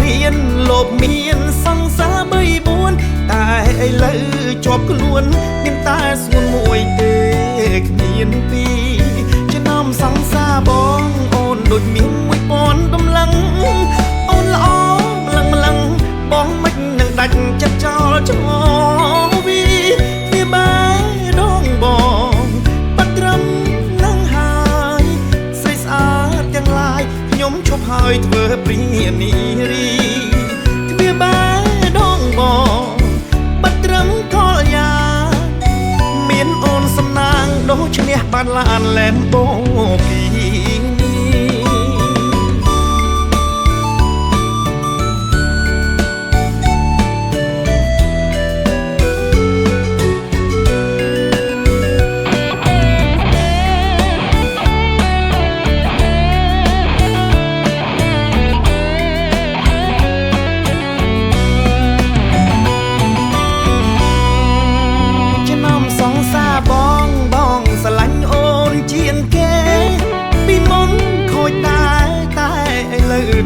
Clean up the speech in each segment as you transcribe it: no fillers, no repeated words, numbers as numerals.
ភៀនលោបមានសង្សារ3 4តែឥឡូវជាប់ខ្លួនមានតែស្ងួនមួយទេគ្មានពីរចំណោមសង្សារបងអូនដូចមាន1000កម្លាំងអូនល្អម្លឹងម្លឹងបងមិននឹងដាច់ចិត្តចោលឆ្ងល់វាបែដងបងបាត់ត្រឹមនឹងហើយស្រីស្អាតទាំងឡាយខ្ញុំឈប់ហើយធ្វើព្រានារីវាបែដងបងបាត់ត្រឹមកលយ៉ាមានអូនសំណាងដូចឈ្នះបានឡានឡែមបូគី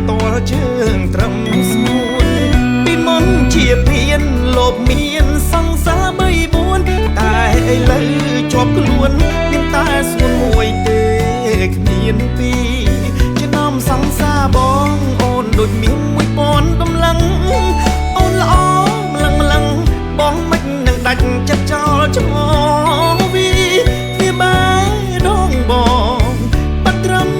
តលជើងត្រឹមស្ងួនពីមុនជាភៀនលោបមានសង្សារ3 4តែឥឡូវជាប់ខ្លួនមានតែស្ងួនមួយទេគ្មានពីរចំណោមសង្សារបងអូនដូចមាន1000កម្លាំងអូនល្អម្លឹងម្លឹងបងមិននឹងដាច់ចិត្តចោលឆ្ងល់វាបែដងបងបាត់ត្រឹម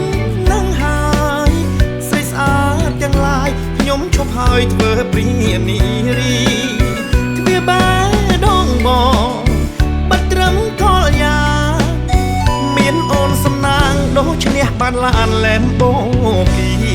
ខ្ញុំឈប់ហើយធ្វើព្រានារីវាបែដងបងបាត់ត្រឹមកលយ៉ាមានអូនសំណាងដូចឈ្នះបានឡានឡែមបូគី